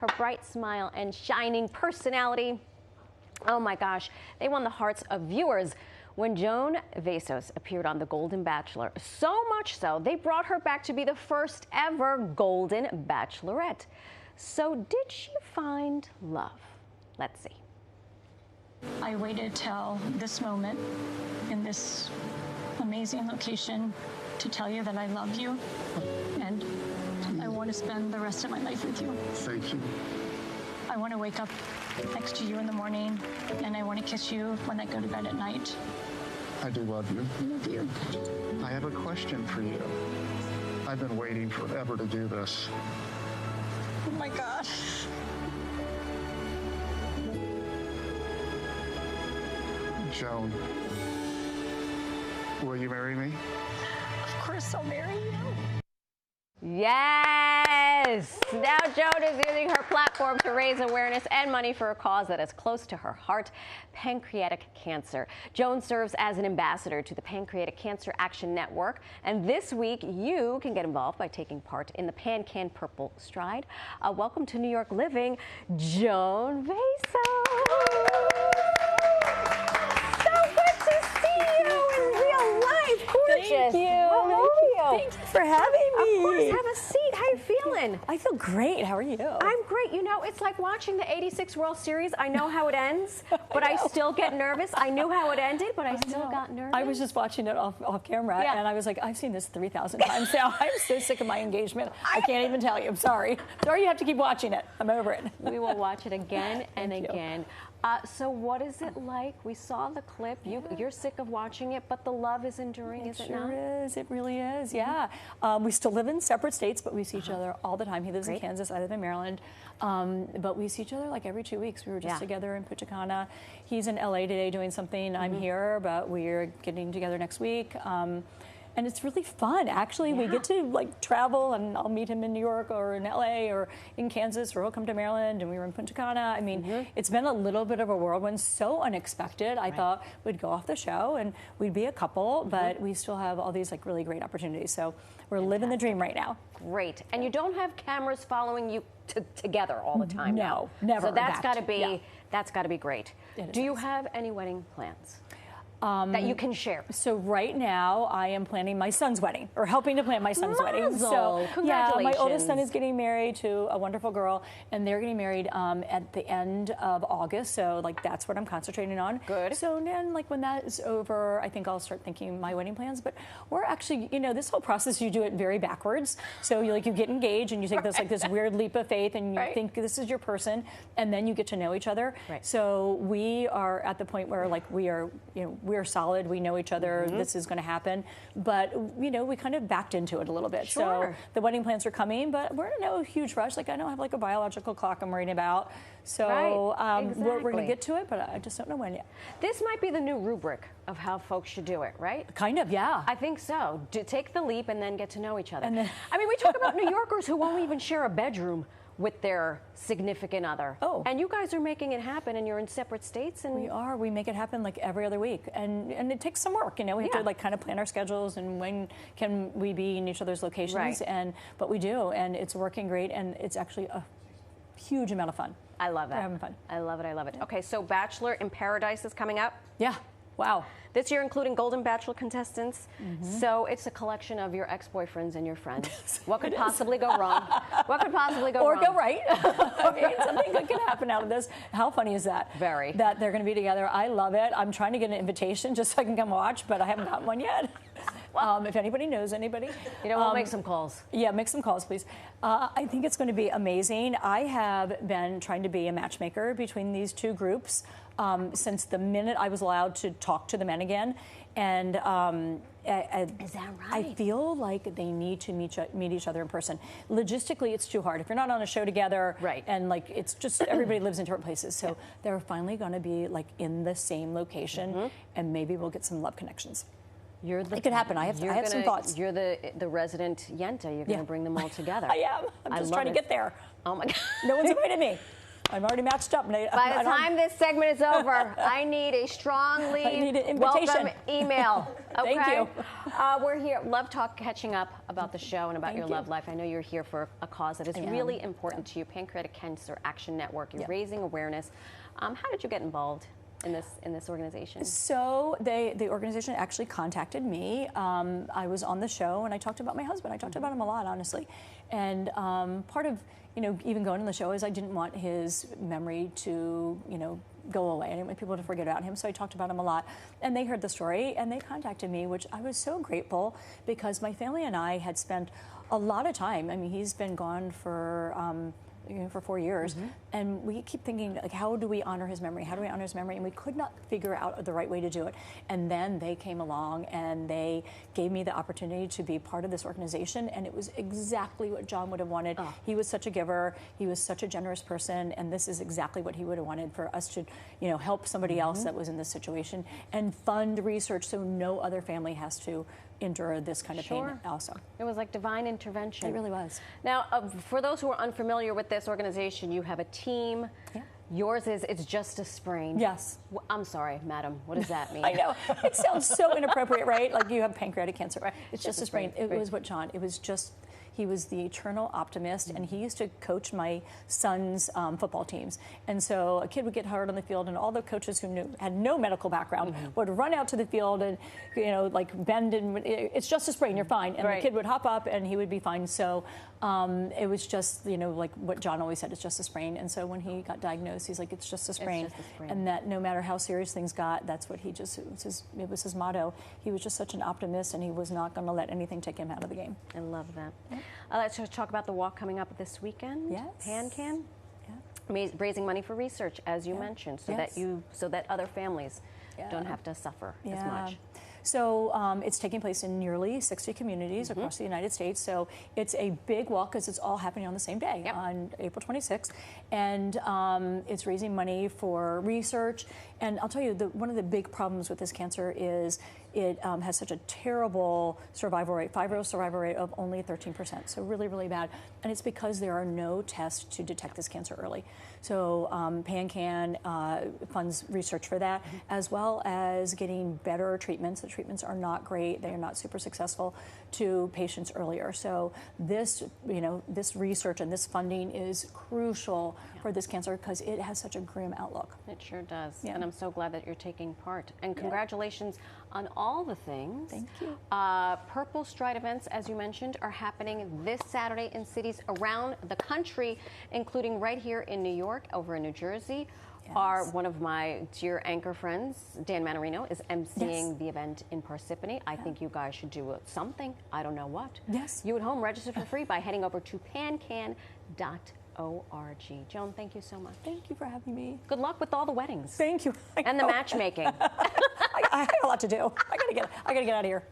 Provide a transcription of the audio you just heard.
Her bright smile and shining personality, oh my gosh, they won the hearts of viewers when Joan Vassos appeared on the Golden Bachelor. So much so, they brought her back to be the first ever Golden Bachelorette. So did she find love? Let's see. I waited till this moment in this amazing location to tell you that I love you, and I want to spend the rest of my life with you. Thank you. I want to wake up next to you in the morning, and I want to kiss you when I go to bed at night. I do love you. I love you. I have a question for you. I've been waiting forever to do this. Oh my God. Joan, will you marry me? Of course I'll marry you. Yes! Now Joan is using her platform to raise awareness and money for a cause that is close to her heart, pancreatic cancer. Joan serves as an ambassador to the Pancreatic Cancer Action Network, and this week you can get involved by taking part in the PanCAN PurpleStride. Welcome to New York Living, Joan Vassos! Thank you. Thank you for having me. Of course, have a seat. How you feeling? I feel great. How are you? I'm great. You know, it's like watching the '86 World Series. I know how it ends, but I still get nervous. I knew how it ended, but I still got nervous. I was just watching it off camera, and I was like, I've seen this 3,000 times now. I'm so sick of my engagement. I can't even tell you. I'm sorry. Sorry you have to keep watching it. I'm over it. We will watch it again and again. So what is it like? We saw the clip. You're sick of watching it, but the love is enduring, is it not? It sure is. It really is, yeah. We still live in separate states, but we see each other all the time. He lives in Kansas, I live in Maryland. But we see each other like every 2 weeks. We were just together in Punta Cana. He's in LA today doing something. I'm here, but we're getting together next week. And it's really fun. Actually, we get to like travel, and I'll meet him in New York or in LA or in Kansas, or he'll come to Maryland, and we were in Punta Cana. I mean, it's been a little bit of a whirlwind, so unexpected. I thought we'd go off the show and we'd be a couple, but we still have all these like really great opportunities. So we're living the dream right now. Great. And you don't have cameras following you together all the time. No, never. So that's got to be that's got to be great. Do you have any wedding plans? That you can share? So right now, I am planning my son's wedding, or helping to plan my son's wedding. So congratulations. Yeah, my oldest son is getting married to a wonderful girl, and they're getting married at the end of August. So like that's what I'm concentrating on. Good. So then, like when that is over, I think I'll start thinking my wedding plans. But we're actually, you know, this whole process, you do it very backwards. So you get engaged, and you take this weird leap of faith, and you think this is your person, and then you get to know each other. So we are at the point where like we're solid, we know each other, this is going to happen, but we kind of backed into it a little bit. So the wedding plans are coming, but we're in no huge rush. Like I don't have like a biological clock I'm worrying about. So we're going to get to it, but I just don't know when yet. This might be the new rubric of how folks should do it, right? Kind of, yeah. I think so. Take the leap and then get to know each other. I mean, we talk about New Yorkers who won't even share a bedroom with their significant other. And you guys are making it happen, and you're in separate states. And we are. We make it happen like every other week, and it takes some work. You know, we have to like kind of plan our schedules and when can we be in each other's locations. But we do, and it's working great, and it's actually a huge amount of fun. I love it. We're having fun. I love it. I love it. Okay, so Bachelor in Paradise is coming up. Yeah. Wow. This year, including Golden Bachelor contestants. So it's a collection of your ex-boyfriends and your friends. What could possibly go wrong? What could possibly go wrong? Or go right. I mean, something good can happen out of this. How funny is that? Very. That they're going to be together. I love it. I'm trying to get an invitation just so I can come watch, but I haven't gotten one yet. If anybody knows anybody. We'll make some calls. Yeah, make some calls, please. I think it's going to be amazing. I have been trying to be a matchmaker between these two groups since the minute I was allowed to talk to the men again. And is that right? I feel like they need to meet each other in person. Logistically, it's too hard. If you're not on a show together, and like it's just everybody lives in different places. So they're finally going to be like in the same location, and maybe we'll get some love connections. It could happen. I have some thoughts. You're the resident Yenta. You're going to bring them all together. I am. I'm just trying to get there. Oh my God. No one's invited me. I'm already matched up, Nate. By the time this segment is over, I need a strongly welcome email. Okay? Thank you. We're here. Love catching up about the show and about your love life. I know you're here for a cause that is really important to you, Pancreatic Cancer Action Network. You're raising awareness. How did you get involved in this organization? So the organization actually contacted me. I was on the show and I talked about my husband. I talked about him a lot, honestly. And part of even going on the show is I didn't want his memory to go away. I didn't want people to forget about him, so I talked about him a lot. And they heard the story and they contacted me, which I was so grateful because my family and I had spent a lot of time. I mean, he's been gone for 4 years, and we keep thinking, like, how do we honor his memory? How do we honor his memory? And we could not figure out the right way to do it. And then they came along and they gave me the opportunity to be part of this organization, and it was exactly what John would have wanted. Oh. He was such a giver. He was such a generous person, and this is exactly what he would have wanted, for us to, help somebody else that was in this situation and fund research so no other family has to endure this kind of pain also. It was like divine intervention. It really was. Now, for those who are unfamiliar with this organization, you have a team. Yeah. Yours is It's Just a Sprain. Yes. I'm sorry, madam. What does that mean? I know. It sounds so inappropriate, right? Like you have pancreatic cancer. Right. It's just a sprain. It was what John, it was just, he was the eternal optimist, and he used to coach my son's football teams. And so a kid would get hurt on the field, and all the coaches who had no medical background would run out to the field and, like bend, and it's just a sprain, you're fine. And the kid would hop up and he would be fine. So it was just, like what John always said, it's just a sprain. And so when he got diagnosed, he's like, it's just a sprain. It's just a sprain. And that no matter how serious things got, that's what it was his motto. He was just such an optimist, and he was not going to let anything take him out of the game. I love that. Let's just talk about the walk coming up this weekend. Yes. PanCAN. Yeah. Raising money for research, as you mentioned, so that other families don't have to suffer as much. So it's taking place in nearly 60 communities across the United States. So it's a big walk because it's all happening on the same day, on April 26th. And it's raising money for research. And I'll tell you, one of the big problems with this cancer is it has such a terrible survival rate, 5-year survival rate of only 13%. So really, really bad. And it's because there are no tests to detect this cancer early. So PanCAN funds research for that, as well as getting better treatments. The treatments are not great. They are not super successful to patients earlier. So this, this research and this funding is crucial for this cancer because it has such a grim outlook. It sure does. Yeah. And I'm so glad that you're taking part. And congratulations on all the things. Thank you. PurpleStride events, as you mentioned, are happening this Saturday in cities around the country, including right here in New York, over in New Jersey. One of my dear anchor friends, Dan Manarino, is emceeing the event in Parsippany. I think you guys should do something. I don't know what. Yes. You at home, register for free by heading over to pancan.org. Joan, thank you so much. Thank you for having me. Good luck with all the weddings. Thank you. And the matchmaking. I have a lot to do. I gotta get out of here.